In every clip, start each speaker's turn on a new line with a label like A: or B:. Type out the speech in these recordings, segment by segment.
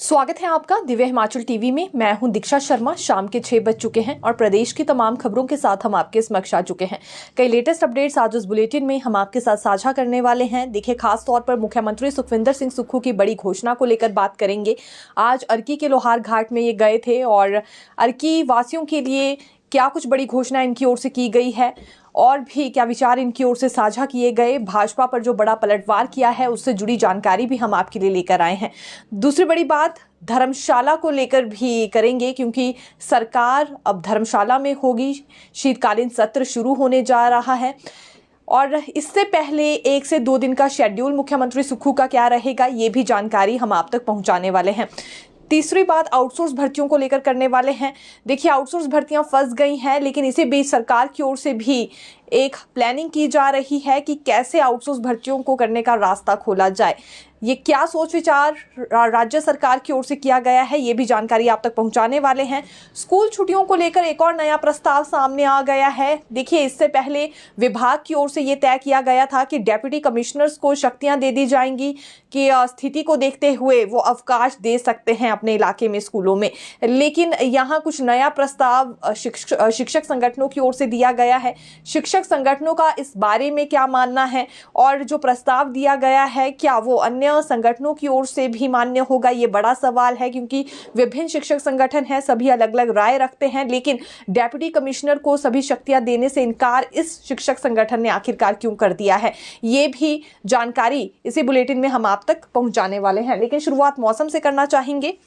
A: स्वागत है आपका दिव्य हिमाचल टीवी में। मैं हूं दीक्षा शर्मा। शाम के 6 बज चुके हैं और प्रदेश की तमाम खबरों के साथ हम आपके समक्ष आ चुके हैं। कई लेटेस्ट अपडेट्स आज उस बुलेटिन में हम आपके साथ साझा करने वाले हैं। देखिए, खास तौर पर मुख्यमंत्री सुखविंदर सिंह सुक्खू की बड़ी घोषणा को लेकर बात करेंगे। आज अर्की के लोहार घाट में ये गए थे और अर्की वासियों के लिए क्या कुछ बड़ी घोषणा इनकी ओर से की गई है और भी क्या विचार इनकी ओर से साझा किए गए, भाजपा पर जो बड़ा पलटवार किया है उससे जुड़ी जानकारी भी हम आपके लिए लेकर आए हैं। दूसरी बड़ी बात धर्मशाला को लेकर भी करेंगे, क्योंकि सरकार अब धर्मशाला में होगी। शीतकालीन सत्र शुरू होने जा रहा है और इससे पहले 1 से 2 दिन का शेड्यूल मुख्यमंत्री सुक्खू का क्या रहेगा, ये भी जानकारी हम आप तक पहुंचाने वाले हैं। तीसरी बात आउटसोर्स भर्तियों को लेकर करने वाले हैं। देखिए, आउटसोर्स भर्तियां फंस गई हैं, लेकिन इसी बीच सरकार की ओर से भी एक प्लानिंग की जा रही है कि कैसे आउटसोर्स भर्तियों को करने का रास्ता खोला जाए। ये क्या सोच विचार राज्य सरकार की ओर से किया गया है, ये भी जानकारी आप तक पहुंचाने वाले हैं। स्कूल छुट्टियों को लेकर एक और नया प्रस्ताव सामने आ गया है। देखिए, इससे पहले विभाग की ओर से ये तय किया गया था कि डेप्यूटी कमिश्नर्स को शक्तियां दे दी जाएंगी कि स्थिति को देखते हुए वो अवकाश दे सकते हैं अपने इलाके में स्कूलों में। लेकिन यहाँ कुछ नया प्रस्ताव शिक्षक संगठनों की ओर से दिया गया है। शिक्षक संगठनों का इस बारे में क्या मानना है और जो प्रस्ताव दिया गया है क्या वो अन्य संगठनों की ओर से भी मान्य होगा, ये बड़ा सवाल है, क्योंकि विभिन्न शिक्षक संगठन हैं, सभी अलग अलग राय रखते हैं। लेकिन डेप्यूटी कमिश्नर को सभी शक्तियां देने से इनकार इस शिक्षक संगठन ने आखिरकार क्यों कर दिया है, ये भी जानकारी इसी बुलेटिन में हम आप तक पहुंचाने वाले हैं। लेकिन शुरुआत मौसम से करना चाहेंगे।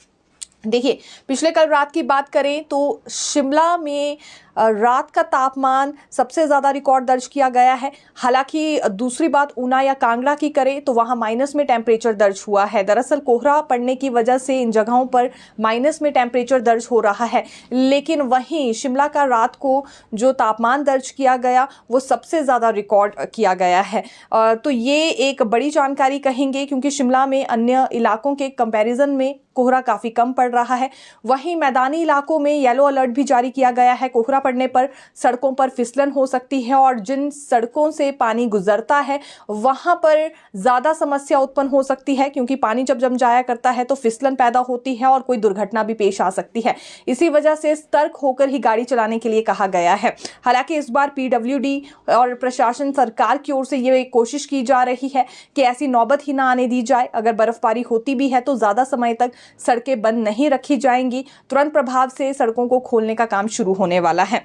A: देखिए, पिछले कल रात की बात करें तो शिमला में रात का तापमान सबसे ज़्यादा रिकॉर्ड दर्ज किया गया है। हालांकि दूसरी बात ऊना या कांगड़ा की करें तो वहाँ माइनस में टेम्परेचर दर्ज हुआ है। दरअसल कोहरा पड़ने की वजह से इन जगहों पर माइनस में टेम्परेचर दर्ज हो रहा है। लेकिन वहीं शिमला का रात को जो तापमान दर्ज किया गया वो सबसे ज़्यादा रिकॉर्ड किया गया है। तो ये एक बड़ी जानकारी कहेंगे, क्योंकि शिमला में अन्य इलाकों के कंपैरिजन में कोहरा काफ़ी कम पड़ रहा है। वहीं मैदानी इलाकों में येलो अलर्ट भी जारी किया गया है। कोहरा पड़ने पर सड़कों पर फिसलन हो सकती है और जिन सड़कों से पानी गुजरता है वहां पर ज़्यादा समस्या उत्पन्न हो सकती है, क्योंकि पानी जब जम जाया करता है तो फिसलन पैदा होती है और कोई दुर्घटना भी पेश आ सकती है। इसी वजह से सतर्क होकर ही गाड़ी चलाने के लिए कहा गया है। हालांकि इस बार पीडब्ल्यूडी और प्रशासन सरकार की ओर से ये कोशिश की जा रही है कि ऐसी नौबत ही ना आने दी जाए। अगर बर्फबारी होती भी है तो ज़्यादा समय तक सड़कें बंद नहीं रखी जाएंगी। तुरंत प्रभाव से सड़कों को खोलने का काम शुरू होने वाला है।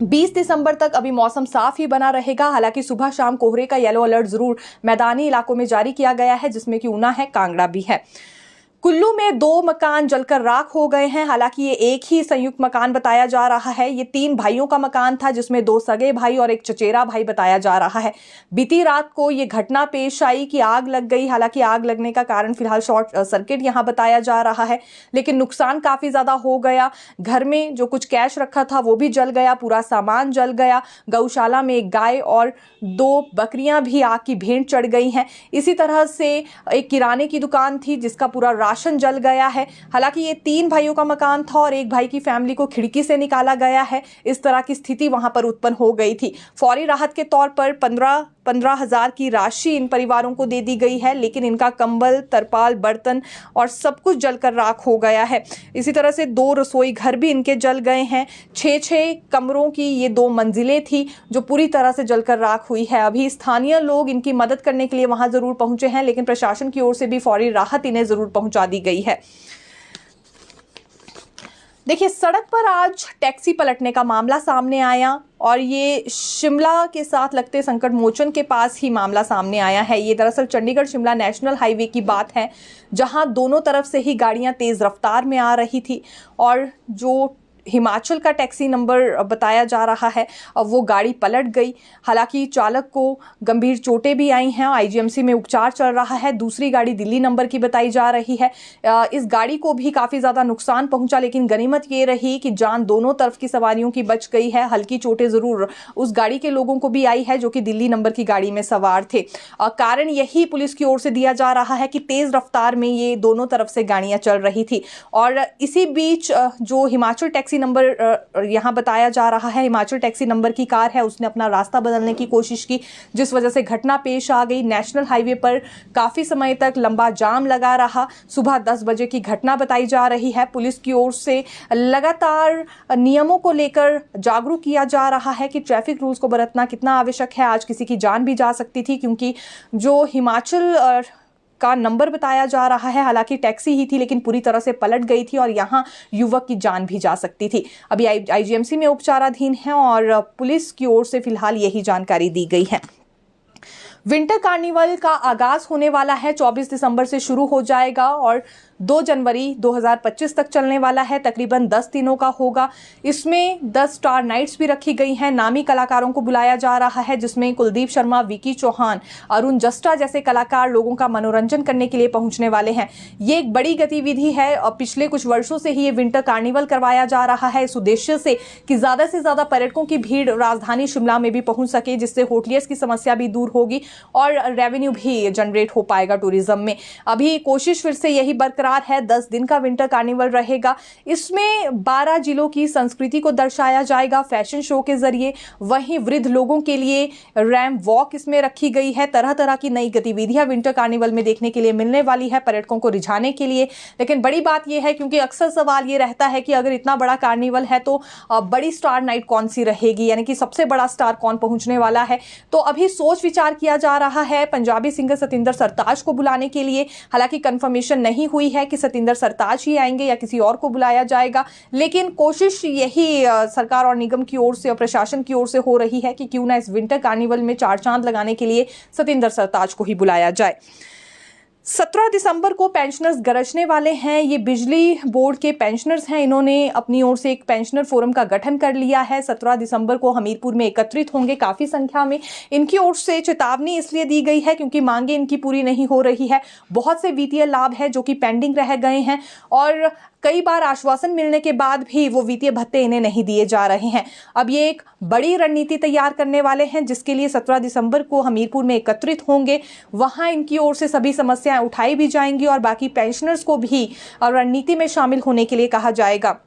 A: 20 दिसंबर तक अभी मौसम साफ ही बना रहेगा। हालांकि सुबह शाम कोहरे का येलो अलर्ट जरूर मैदानी इलाकों में जारी किया गया है, जिसमें कि ऊना है, कांगड़ा भी है। कुल्लू में 2 मकान जलकर राख हो गए हैं। हालांकि ये एक ही संयुक्त मकान बताया जा रहा है। ये 3 भाइयों का मकान था, जिसमें 2 सगे भाई और एक चचेरा भाई बताया जा रहा है। बीती रात को ये घटना पेश आई कि आग लग गई। हालांकि आग लगने का कारण फिलहाल शॉर्ट सर्किट यहाँ बताया जा रहा है, लेकिन नुकसान काफी ज्यादा हो गया। घर में जो कुछ कैश रखा था वो भी जल गया, पूरा सामान जल गया। गौशाला में एक गाय और 2 बकरियां भी आग की भेंट चढ़ गई हैं। इसी तरह से एक किराने की दुकान थी जिसका पूरा राशन जल गया है। हालांकि ये 3 भाइयों का मकान था और एक भाई की फैमिली को खिड़की से निकाला गया है। इस तरह की स्थिति वहां पर उत्पन्न हो गई थी। फौरी राहत के तौर पर 15,000 की राशि इन परिवारों को दे दी गई है, लेकिन इनका कंबल, तरपाल, बर्तन और सब कुछ जलकर राख हो गया है। इसी तरह से 2 रसोई घर भी इनके जल गए हैं। 6 कमरों की ये 2 मंजिलें थी जो पूरी तरह से जलकर राख हुई है। अभी स्थानीय लोग इनकी मदद करने के लिए वहां जरूर पहुंचे हैं, लेकिन प्रशासन की ओर से भी फौरी राहत इन्हें जरूर पहुंचा दी गई है। देखिए, सड़क पर आज टैक्सी पलटने का मामला सामने आया और ये शिमला के साथ लगते संकट मोचन के पास ही मामला सामने आया है। ये दरअसल चंडीगढ़ शिमला नेशनल हाईवे की बात है, जहां दोनों तरफ से ही गाड़ियां तेज रफ्तार में आ रही थी और जो हिमाचल का टैक्सी नंबर बताया जा रहा है वो गाड़ी पलट गई। हालांकि चालक को गंभीर चोटें भी आई हैं, आईजीएमसी में उपचार चल रहा है। दूसरी गाड़ी दिल्ली नंबर की बताई जा रही है। इस गाड़ी को भी काफ़ी ज़्यादा नुकसान पहुंचा, लेकिन गनीमत ये रही कि जान दोनों तरफ की सवारियों की बच गई है। हल्की चोटें ज़रूर उस गाड़ी के लोगों को भी आई है जो कि दिल्ली नंबर की गाड़ी में सवार थे। कारण यही पुलिस की ओर से दिया जा रहा है कि तेज़ रफ्तार में ये दोनों तरफ से गाड़ियाँ चल रही थी। और इसी बीच जो हिमाचल टैक्सी टैक्सी नंबर यहाँ बताया जा रहा है, हिमाचल टैक्सी नंबर की कार है, उसने अपना रास्ता बदलने की कोशिश की, जिस वजह से घटना पेश आ गई। नेशनल हाईवे पर काफ़ी समय तक लंबा जाम लगा रहा। सुबह 10 बजे की घटना बताई जा रही है। पुलिस की ओर से लगातार नियमों को लेकर जागरूक किया जा रहा है कि ट्रैफिक रूल्स को बरतना कितना आवश्यक है। आज किसी की जान भी जा सकती थी, क्योंकि जो हिमाचल का नंबर बताया जा रहा है, हालांकि टैक्सी ही थी लेकिन पूरी तरह से पलट गई थी और यहां युवक की जान भी जा सकती थी। अभी आईजीएमसी में उपचाराधीन है और पुलिस की ओर से फिलहाल यही जानकारी दी गई है। विंटर कार्निवल का आगाज होने वाला है, 24 दिसंबर से शुरू हो जाएगा और 2 जनवरी 2025 तक चलने वाला है। तकरीबन 10 दिनों का होगा। इसमें 10 स्टार नाइट्स भी रखी गई हैं। नामी कलाकारों को बुलाया जा रहा है, जिसमें कुलदीप शर्मा, विकी चौहान, अरुण जस्टा जैसे कलाकार लोगों का मनोरंजन करने के लिए पहुंचने वाले हैं। ये एक बड़ी गतिविधि है और पिछले कुछ वर्षों से ही ये विंटर कार्निवल करवाया जा रहा है इस उद्देश्य से कि ज्यादा से ज्यादा पर्यटकों की भीड़ राजधानी शिमला में भी पहुंच सके, जिससे होटलियर्स की समस्या भी दूर होगी और रेवेन्यू भी जनरेट हो पाएगा टूरिज्म में। अभी कोशिश फिर से यही बरकरार है। 10 दिन का विंटर कार्निवल रहेगा। इसमें 12 जिलों की संस्कृति को दर्शाया जाएगा फैशन शो के जरिए। वहीं वृद्ध लोगों के लिए रैंप वॉक इसमें रखी गई है। तरह तरह की नई गतिविधियां विंटर कार्निवल में देखने के लिए मिलने वाली है पर्यटकों को रिझाने के लिए। लेकिन बड़ी बात यह है, क्योंकि अक्सर सवाल ये रहता है कि अगर इतना बड़ा कार्निवल है तो बड़ी स्टार नाइट कौन सी रहेगी, यानी कि सबसे बड़ा स्टार कौन पहुंचने वाला है। तो अभी सोच विचार किया जा रहा है पंजाबी सिंगर सतिंदर सरताज को बुलाने के लिए। हालांकि कंफर्मेशन नहीं हुई है कि सतिंदर सरताज ही आएंगे या किसी और को बुलाया जाएगा, लेकिन कोशिश यही सरकार और निगम की ओर से और प्रशासन की ओर से हो रही है कि क्यों ना इस विंटर कार्निवल में 4 चांद लगाने के लिए सतिंदर सरताज को ही बुलाया जाए। 17 दिसंबर को पेंशनर्स गरजने वाले हैं। ये बिजली बोर्ड के पेंशनर्स हैं। इन्होंने अपनी ओर से एक पेंशनर फोरम का गठन कर लिया है। 17 दिसंबर को हमीरपुर में एकत्रित होंगे काफ़ी संख्या में। इनकी ओर से चेतावनी इसलिए दी गई है क्योंकि मांगे इनकी पूरी नहीं हो रही है। बहुत से वित्तीय लाभ है जो कि पेंडिंग रह गए हैं और कई बार आश्वासन मिलने के बाद भी वो वित्तीय भत्ते इन्हें नहीं दिए जा रहे हैं। अब ये एक बड़ी रणनीति तैयार करने वाले हैं, जिसके लिए 17 दिसंबर को हमीरपुर में एकत्रित होंगे। वहां इनकी ओर से सभी समस्याएं उठाई भी जाएंगी और बाकी पेंशनर्स को भी रणनीति में शामिल होने के लिए कहा जाएगा।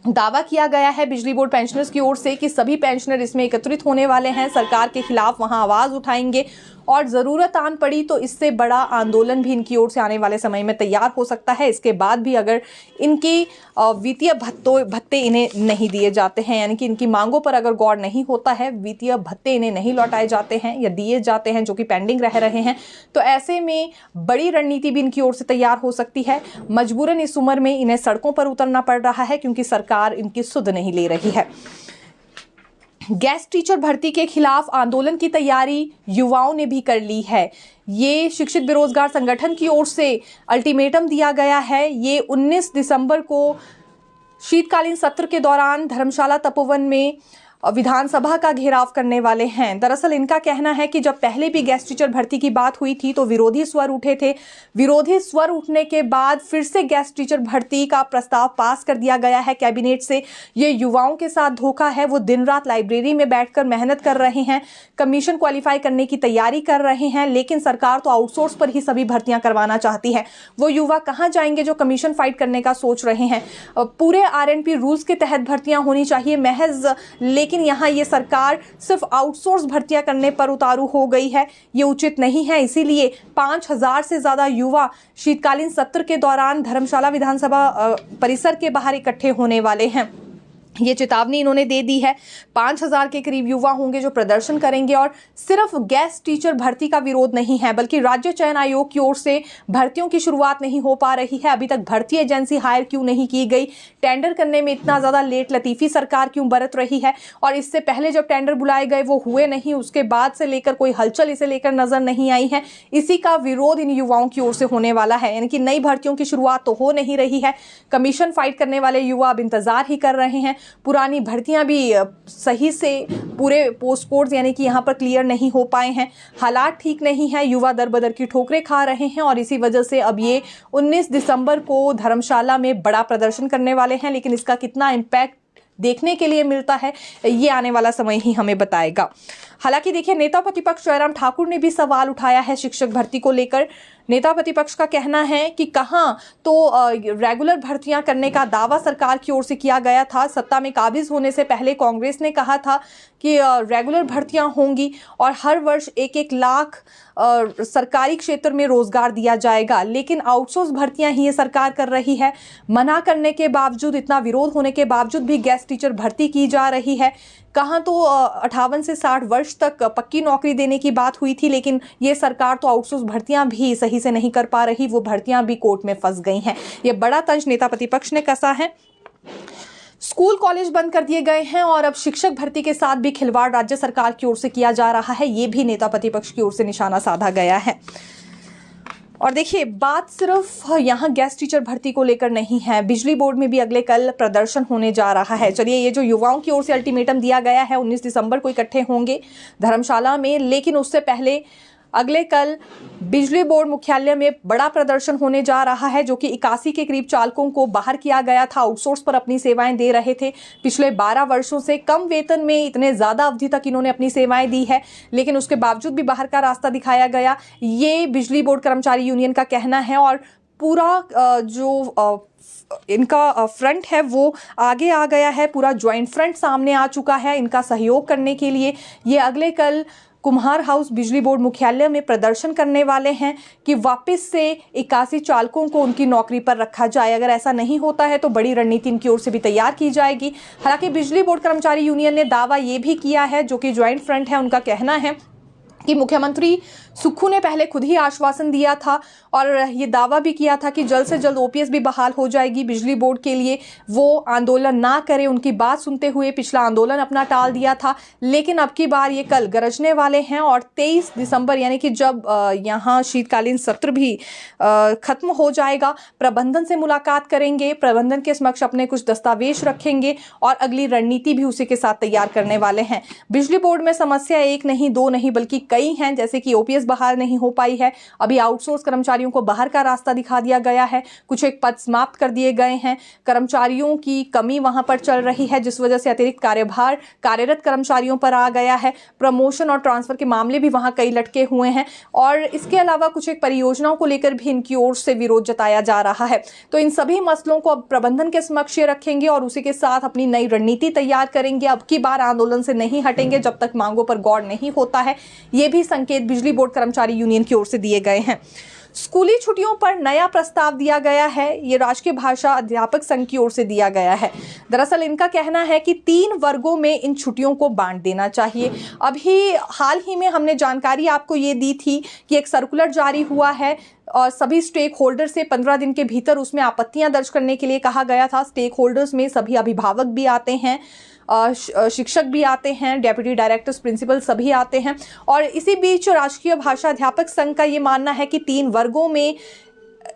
A: दावा किया गया है बिजली बोर्ड पेंशनर्स की ओर से कि सभी पेंशनर इसमें एकत्रित होने वाले हैं, सरकार के खिलाफ वहां आवाज उठाएंगे और ज़रूरत आन पड़ी तो इससे बड़ा आंदोलन भी इनकी ओर से आने वाले समय में तैयार हो सकता है। इसके बाद भी अगर इनकी वित्तीय भत्ते इन्हें नहीं दिए जाते हैं, यानी कि इनकी मांगों पर अगर गौर नहीं होता है, वित्तीय भत्ते इन्हें नहीं लौटाए जाते हैं या दिए जाते हैं जो कि पेंडिंग रह रहे हैं, तो ऐसे में बड़ी रणनीति भी इनकी ओर से तैयार हो सकती है। मजबूरन इस उम्र में इन्हें सड़कों पर उतरना पड़ रहा है क्योंकि सरकार इनकी सुध नहीं ले रही है। गेस्ट टीचर भर्ती के खिलाफ आंदोलन की तैयारी युवाओं ने भी कर ली है। ये शिक्षित बेरोजगार संगठन की ओर से अल्टीमेटम दिया गया है। ये 19 दिसंबर को शीतकालीन सत्र के दौरान धर्मशाला तपोवन में विधानसभा का घेराव करने वाले हैं। दरअसल इनका कहना है कि जब पहले भी गेस्ट टीचर भर्ती की बात हुई थी तो विरोधी स्वर उठे थे। विरोधी स्वर उठने के बाद फिर से गेस्ट टीचर भर्ती का प्रस्ताव पास कर दिया गया है कैबिनेट से। ये युवाओं के साथ धोखा है। वो दिन रात लाइब्रेरी में बैठकर मेहनत कर रहे हैं, कमीशन क्वालिफाई करने की तैयारी कर रहे हैं, लेकिन सरकार तो आउटसोर्स पर ही सभी भर्तियां करवाना चाहती है। वो युवा कहाँ जाएंगे जो कमीशन फाइट करने का सोच रहे हैं। पूरे RNP रूल्स के तहत भर्तियां होनी चाहिए महज, लेकिन यहाँ ये सरकार सिर्फ आउटसोर्स भर्तियां करने पर उतारू हो गई है। ये उचित नहीं है। इसीलिए 5000 से ज्यादा युवा शीतकालीन सत्र के दौरान धर्मशाला विधानसभा परिसर के बाहर इकट्ठे होने वाले हैं। ये चेतावनी इन्होंने दे दी है। 5000 के करीब युवा होंगे जो प्रदर्शन करेंगे और सिर्फ गेस्ट टीचर भर्ती का विरोध नहीं है बल्कि राज्य चयन आयोग की ओर से भर्तियों की शुरुआत नहीं हो पा रही है। अभी तक भर्ती एजेंसी हायर क्यों नहीं की गई, टेंडर करने में इतना ज्यादा लेट लतीफी सरकार क्यों बरत रही है, और इससे पहले जब टेंडर बुलाए गए वो हुए नहीं, उसके बाद से लेकर कोई हलचल इसे लेकर नजर नहीं आई है। इसी का विरोध इन युवाओं की ओर से होने वाला है। यानी कि नई भर्तियों की शुरुआत तो हो नहीं रही है। कमीशन फाइट करने वाले युवा अब इंतजार ही कर रहे हैं। पुरानी भर्तियां भी सही से पूरे पोस्ट कोड्स यानी कि यहाँ पर क्लियर नहीं हो पाए हैं। हालात ठीक नहीं है, युवा दर बदर की ठोकरें खा रहे हैं और इसी वजह से अब ये 19 दिसंबर को धर्मशाला में बड़ा प्रदर्शन करने वाले हैं। लेकिन इसका कितना इम्पैक्ट देखने के लिए मिलता है ये आने वाला समय ही हमें बताएगा। हालांकि देखिए, नेता प्रतिपक्ष जयराम ठाकुर ने भी सवाल उठाया है शिक्षक भर्ती को लेकर। नेता प्रतिपक्ष का कहना है कि कहां तो रेगुलर भर्तियां करने का दावा सरकार की ओर से किया गया था। सत्ता में काबिज होने से पहले कांग्रेस ने कहा था कि रेगुलर भर्तियां होंगी और हर वर्ष 1-1 लाख सरकारी क्षेत्र में रोजगार दिया जाएगा, लेकिन आउटसोर्स भर्तियां ही ये सरकार कर रही है। मना करने के बावजूद, इतना विरोध होने के बावजूद भी गेस्ट टीचर भर्ती की जा रही है। कहाँ तो 58 से 60 वर्ष तक पक्की नौकरी देने की बात हुई थी, लेकिन ये सरकार तो आउटसोर्स भर्तियां भी सही से नहीं कर पा रही, वो भर्तियां भी कोर्ट में फंस गई हैं। ये बड़ा तंज नेता प्रतिपक्ष ने कसा है। स्कूल कॉलेज बंद कर दिए गए हैं और अब शिक्षक भर्ती के साथ भी खिलवाड़ राज्य सरकार की ओर से किया जा रहा है, ये भी नेता प्रतिपक्ष की ओर से निशाना साधा गया है। और देखिए, बात सिर्फ यहाँ गेस्ट टीचर भर्ती को लेकर नहीं है, बिजली बोर्ड में भी अगले कल प्रदर्शन होने जा रहा है। चलिए, ये जो युवाओं की ओर से अल्टीमेटम दिया गया है, 19 दिसंबर को इकट्ठे होंगे धर्मशाला में, लेकिन उससे पहले अगले कल बिजली बोर्ड मुख्यालय में बड़ा प्रदर्शन होने जा रहा है, जो कि 81 के करीब चालकों को बाहर किया गया था, आउटसोर्स पर अपनी सेवाएं दे रहे थे। पिछले 12 वर्षों से कम वेतन में इतने ज़्यादा अवधि तक इन्होंने अपनी सेवाएं दी है, लेकिन उसके बावजूद भी बाहर का रास्ता दिखाया गया। ये बिजली बोर्ड कर्मचारी यूनियन का कहना है और पूरा जो इनका फ्रंट है वो आगे आ गया है, पूरा ज्वाइंट फ्रंट सामने आ चुका है इनका सहयोग करने के लिए। ये अगले कल कुम्हार हाउस बिजली बोर्ड मुख्यालय में प्रदर्शन करने वाले हैं कि वापस से 81 चालकों को उनकी नौकरी पर रखा जाए। अगर ऐसा नहीं होता है तो बड़ी रणनीति इनकी ओर से भी तैयार की जाएगी। हालांकि बिजली बोर्ड कर्मचारी यूनियन ने दावा ये भी किया है, जो कि ज्वाइंट फ्रंट है, उनका कहना है कि मुख्यमंत्री सुक्खू ने पहले खुद ही आश्वासन दिया था और ये दावा भी किया था कि जल्द से जल्द ओपीएस भी बहाल हो जाएगी बिजली बोर्ड के लिए। वो आंदोलन ना करे, उनकी बात सुनते हुए पिछला आंदोलन अपना टाल दिया था, लेकिन अब की बार ये कल गरजने वाले हैं और 23 दिसंबर यानी कि जब यहाँ शीतकालीन सत्र भी खत्म हो जाएगा, प्रबंधन से मुलाकात करेंगे, प्रबंधन के समक्ष अपने कुछ दस्तावेज रखेंगे और अगली रणनीति भी उसी के साथ तैयार करने वाले हैं। बिजली बोर्ड में समस्या एक नहीं, दो नहीं, बल्कि कई हैं, जैसे कि ओपीएस बहाल नहीं हो पाई है, अभी आउटसोर्स कर्मचारियों को बाहर का रास्ता दिखा दिया गया है, कुछ एक पद समाप्त कर दिए गए हैं, कर्मचारियों की कमी वहां पर चल रही है, जिस वजह से अतिरिक्त कार्यभार कार्यरत कर्मचारियों पर आ गया है। प्रमोशन और ट्रांसफर के मामले भी वहां कई लटके हुए हैं और इसके अलावा कुछ एक परियोजनाओं को लेकर भी इनकी ओर से विरोध जताया जा रहा है। तो इन सभी मसलों को अब प्रबंधन के समक्ष रखेंगे और उसी के साथ अपनी नई रणनीति तैयार करेंगे। अब की बार आंदोलन से नहीं हटेंगे जब तक मांगों पर गौर नहीं होता है। ये भी संकेत बिजली बोर्ड कर्मचारी यूनियन की ओर से दिए गए हैं। स्कूली छुट्टियों पर नया प्रस्ताव दिया गया है, ये राजकीय भाषा अध्यापक संघ की ओर से दिया गया है। दरअसल इनका कहना है कि 3 वर्गों में इन छुट्टियों को बांट देना चाहिए। अभी हाल ही में हमने जानकारी आपको ये दी थी कि एक सर्कुलर जारी हुआ है और सभी स्टेक होल्डर से 15 दिन के भीतर उसमें आपत्तियां दर्ज करने के लिए कहा गया था। स्टेक होल्डर्स में सभी अभिभावक भी आते हैं, शिक्षक भी आते हैं, डेप्यूटी डायरेक्टर्स, प्रिंसिपल सभी आते हैं। और इसी बीच राजकीय भाषा अध्यापक संघ का ये मानना है कि 3 वर्गों में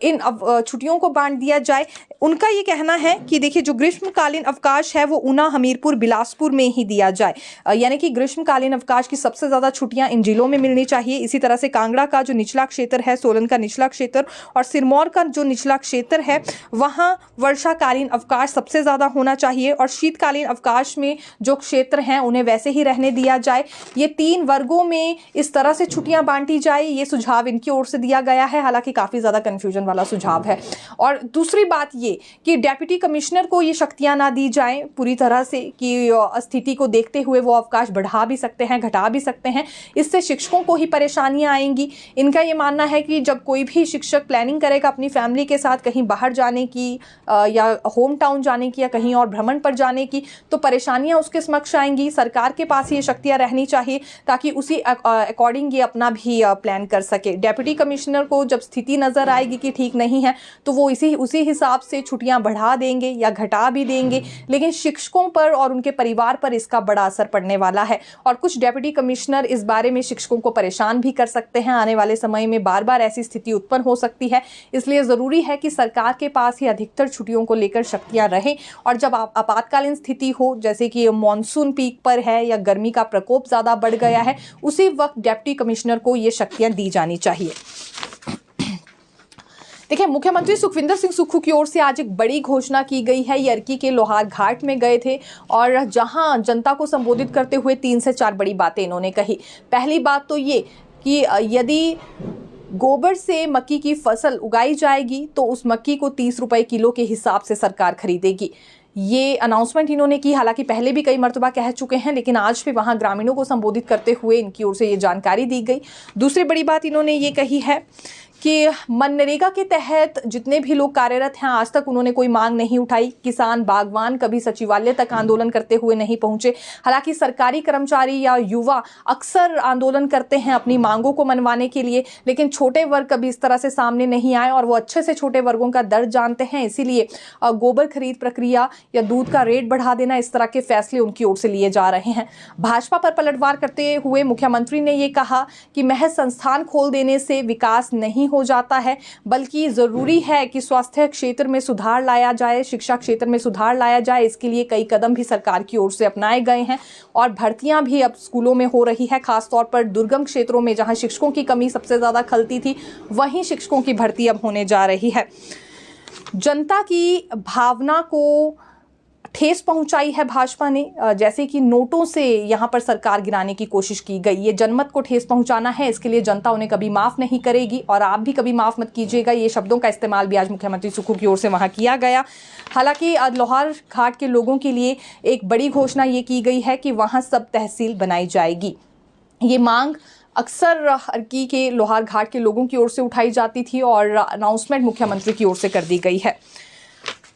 A: इन छुट्टियों को बांट दिया जाए। उनका ये कहना है कि देखिए, जो ग्रीष्मकालीन अवकाश है वो ऊना, हमीरपुर, बिलासपुर में ही दिया जाए, यानी कि ग्रीष्मकालीन अवकाश की सबसे ज़्यादा छुट्टियां इन जिलों में मिलनी चाहिए। इसी तरह से कांगड़ा का जो निचला क्षेत्र है, सोलन का निचला क्षेत्र और सिरमौर का जो निचला क्षेत्र है, वहाँ वर्षाकालीन अवकाश सबसे ज़्यादा होना चाहिए और शीतकालीन अवकाश में जो क्षेत्र हैं उन्हें वैसे ही रहने दिया जाए। ये 3 वर्गों में इस तरह से छुट्टियाँ बांटी जाए, ये सुझाव इनकी ओर से दिया गया है। हालांकि काफ़ी ज़्यादा कन्फ्यूजन वाला सुझाव है। और दूसरी बात ये कि डेप्यूटी कमिश्नर को ये शक्तियां ना दी जाएं पूरी तरह से कि स्थिति को देखते हुए वो अवकाश बढ़ा भी सकते हैं, घटा भी सकते हैं, इससे शिक्षकों को ही परेशानियां आएंगी। इनका ये मानना है कि जब कोई भी शिक्षक प्लानिंग करेगा अपनी फैमिली के साथ कहीं बाहर जाने की या होम टाउन जाने की या कहीं और भ्रमण पर जाने की, तो परेशानियां उसके समक्ष आएंगी। सरकार के पास ये शक्तियां रहनी चाहिए ताकि उसी अकॉर्डिंग ये अपना भी प्लान कर सके। डेप्यूटी कमिश्नर को जब स्थिति नजर आएगी कि ठीक नहीं है तो वो उसी हिसाब से छुट्टियां बढ़ा देंगे या घटा भी देंगे, लेकिन शिक्षकों पर और उनके परिवार पर इसका बड़ा असर पड़ने वाला है। और कुछ डेप्यूटी कमिश्नर इस बारे में शिक्षकों को परेशान भी कर सकते हैं। आने वाले समय में बार बार ऐसी स्थिति उत्पन्न हो सकती है, इसलिए ज़रूरी है कि सरकार के पास ही अधिकतर छुट्टियों को लेकर शक्तियां रहें और जब आपातकालीन स्थिति हो, जैसे कि मानसून पीक पर है या गर्मी का प्रकोप ज़्यादा बढ़ गया है, उसी वक्त डेप्यूटी कमिश्नर को ये शक्तियां दी जानी चाहिए। देखिए, मुख्यमंत्री सुखविंदर सिंह सुक्खू की ओर से आज एक बड़ी घोषणा की गई है। यर्की के लोहार घाट में गए थे और जहां जनता को संबोधित करते हुए 3 से 4 बड़ी बातें इन्होंने कही। पहली बात तो ये कि यदि गोबर से मक्की की फसल उगाई जाएगी तो उस मक्की को 30 रुपए किलो के हिसाब से सरकार खरीदेगी। ये अनाउंसमेंट इन्होंने की, हालांकि पहले भी कई मर्तबा कह चुके हैं, लेकिन आज भी वहां ग्रामीणों को संबोधित करते हुए इनकी ओर से ये जानकारी दी गई। दूसरी बड़ी बात इन्होंने ये कही है कि मनरेगा के तहत जितने भी लोग कार्यरत हैं, आज तक उन्होंने कोई मांग नहीं उठाई। किसान, बागवान कभी सचिवालय तक आंदोलन करते हुए नहीं पहुंचे। हालांकि सरकारी कर्मचारी या युवा अक्सर आंदोलन करते हैं अपनी मांगों को मनवाने के लिए, लेकिन छोटे वर्ग कभी इस तरह से सामने नहीं आए और वो अच्छे से छोटे वर्गों का दर्द जानते हैं। इसीलिए गोबर खरीद प्रक्रिया या दूध का रेट बढ़ा देना, इस तरह के फैसले उनकी ओर से लिए जा रहे हैं। भाजपा पर पलटवार करते हुए मुख्यमंत्री ने ये कहा कि महज संस्थान खोल देने से विकास नहीं हो जाता है, बल्कि जरूरी है कि स्वास्थ्य क्षेत्र में सुधार लाया जाए, शिक्षा क्षेत्र में सुधार लाया जाए। इसके लिए कई कदम भी सरकार की ओर से अपनाए गए हैं और भर्तियां भी अब स्कूलों में हो रही है। खासतौर पर दुर्गम क्षेत्रों में जहां शिक्षकों की कमी सबसे ज्यादा खलती थी, वहीं शिक्षकों की भर्ती अब होने जा रही है। जनता की भावना को ठेस पहुंचाई है भाजपा ने, जैसे कि नोटों से यहां पर सरकार गिराने की कोशिश की गई। ये जनमत को ठेस पहुंचाना है, इसके लिए जनता उन्हें कभी माफ नहीं करेगी और आप भी कभी माफ मत कीजिएगा। ये शब्दों का इस्तेमाल भी आज मुख्यमंत्री सुक्खू की ओर से वहां किया गया। हालांकि लोहार घाट के लोगों के लिए एक बड़ी घोषणा ये की गई है कि वहां सब तहसील बनाई जाएगी। ये मांग अक्सर अर्की के लोहार घाट के लोगों की ओर से उठाई जाती थी और अनाउंसमेंट मुख्यमंत्री की ओर से कर दी गई है।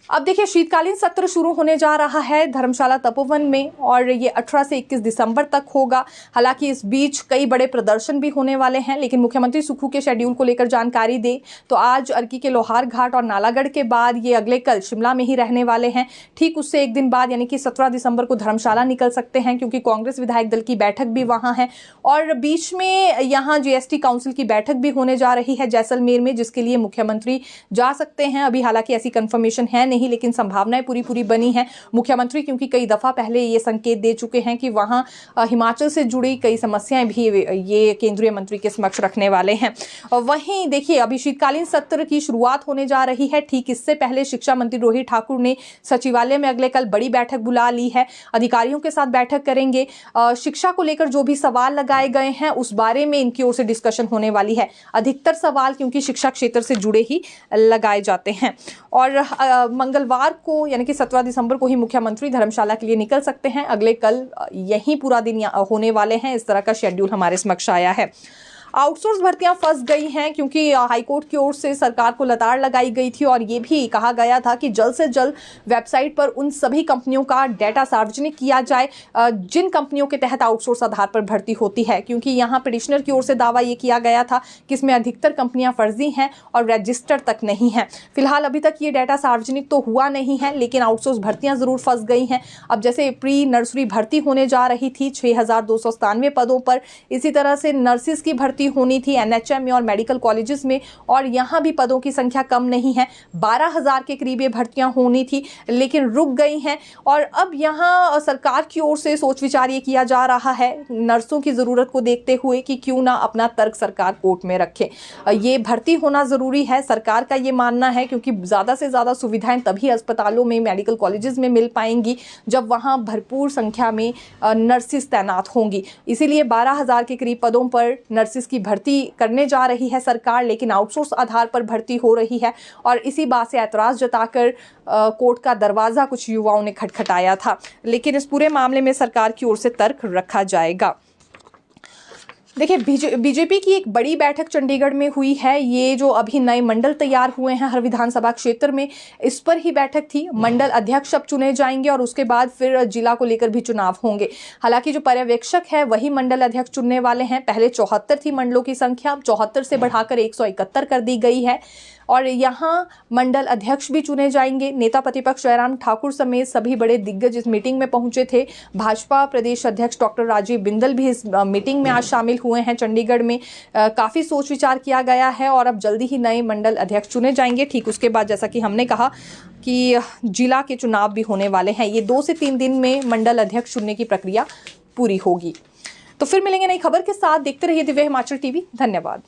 A: अब देखिए, शीतकालीन सत्र शुरू होने जा रहा है धर्मशाला तपोवन में और ये 18 से 21 दिसंबर तक होगा। हालांकि इस बीच कई बड़े प्रदर्शन भी होने वाले हैं, लेकिन मुख्यमंत्री सुक्खू के शेड्यूल को लेकर जानकारी दे तो आज अर्की के लोहार घाट और नालागढ़ के बाद ये अगले कल शिमला में ही रहने वाले हैं। ठीक उससे एक दिन बाद यानी कि 17 दिसंबर को धर्मशाला निकल सकते हैं, क्योंकि कांग्रेस विधायक दल की बैठक भी वहां है और बीच में यहाँ जीएसटी काउंसिल की बैठक भी होने जा रही है जैसलमेर में, जिसके लिए मुख्यमंत्री जा सकते हैं। अभी हालांकि ऐसी कंफर्मेशन है नहीं, लेकिन संभावनाएं पूरी बनी है। मुख्यमंत्री क्योंकि कई दफा पहले ये संकेत दे चुके हैं कि वहां हिमाचल से जुड़ी कई समस्याएं भी ये केंद्रीय मंत्री के समक्ष रखने वाले हैं। और वहीं देखिए, अभी शीतकालीन सत्र की शुरुआत होने जा रही है। ठीक इससे पहले शिक्षा मंत्री रोहित ठाकुर ने सचिवालय में अगले कल बड़ी बैठक बुला ली है। अधिकारियों के साथ बैठक करेंगे। शिक्षा को लेकर जो भी सवाल लगाए गए हैं उस बारे में इनकी ओर से डिस्कशन होने वाली है। अधिकतर सवाल क्योंकि शिक्षा क्षेत्र से जुड़े ही लगाए जाते हैं और मंगलवार को यानी कि 17 दिसंबर को ही मुख्यमंत्री धर्मशाला के लिए निकल सकते हैं। अगले कल यहीं पूरा दिन होने वाले हैं। इस तरह का शेड्यूल हमारे समक्ष आया है। आउटसोर्स भर्तियां फंस गई हैं क्योंकि हाईकोर्ट की ओर से सरकार को लताड़ लगाई गई थी और ये भी कहा गया था कि जल्द से जल्द वेबसाइट पर उन सभी कंपनियों का डेटा सार्वजनिक किया जाए जिन कंपनियों के तहत आउटसोर्स आधार पर भर्ती होती है, क्योंकि यहाँ पिटिशनर की ओर से दावा ये किया गया था कि इसमें अधिकतर कंपनियां फर्जी हैं और रजिस्टर तक नहीं है। फिलहाल अभी तक ये डेटा सार्वजनिक तो हुआ नहीं है, लेकिन आउटसोर्स भर्तियां जरूर फंस गई हैं। अब जैसे प्री नर्सरी भर्ती होने जा रही थी 6297 पदों पर, इसी तरह से नर्सिस की भर्ती होनी थी एनएचएम में और मेडिकल कॉलेजेस में, और यहां भी पदों की संख्या कम नहीं है। 12,000 के करीब ये भर्तियां होनी थी, लेकिन रुक गई हैं। और अब यहां सरकार की ओर से सोच विचार ये किया जा रहा है नर्सों की जरूरत को देखते हुए कि क्यों ना अपना तर्क सरकार कोर्ट में रखे। ये भर्ती होना जरूरी है, सरकार का ये मानना है, क्योंकि ज्यादा से ज्यादा सुविधाएं तभी अस्पतालों में, मेडिकल कॉलेजेस में मिल पाएंगी जब वहां भरपूर संख्या में नर्सिस तैनात होंगी। इसीलिए 12,000 के करीब पदों पर नर्सिस की भर्ती करने जा रही है सरकार, लेकिन आउटसोर्स आधार पर भर्ती हो रही है और इसी बात से ऐतराज जताकर कोर्ट का दरवाजा कुछ युवाओं ने खटखटाया था। लेकिन इस पूरे मामले में सरकार की ओर से तर्क रखा जाएगा। देखिए, बीजेपी की एक बड़ी बैठक चंडीगढ़ में हुई है। ये जो अभी नए मंडल तैयार हुए हैं हर विधानसभा क्षेत्र में, इस पर ही बैठक थी। मंडल अध्यक्ष अब चुने जाएंगे और उसके बाद फिर जिला को लेकर भी चुनाव होंगे। हालांकि जो पर्यवेक्षक है वही मंडल अध्यक्ष चुनने वाले हैं। पहले 74 थी मंडलों की संख्या, अब 74 से बढ़ाकर 171 कर दी गई है और यहाँ मंडल अध्यक्ष भी चुने जाएंगे। नेता प्रतिपक्ष जयराम ठाकुर समेत सभी बड़े दिग्गज इस मीटिंग में पहुंचे थे। भाजपा प्रदेश अध्यक्ष डॉक्टर राजीव बिंदल भी इस मीटिंग में आज शामिल हुए हैं। चंडीगढ़ में काफ़ी सोच विचार किया गया है और अब जल्दी ही नए मंडल अध्यक्ष चुने जाएंगे। ठीक उसके बाद जैसा कि हमने कहा कि जिला के चुनाव भी होने वाले हैं। ये 2 से 3 दिन में मंडल अध्यक्ष चुनने की प्रक्रिया पूरी होगी। तो फिर मिलेंगे नई खबर के साथ। देखते रहिए दिव्य हिमाचल टीवी। धन्यवाद।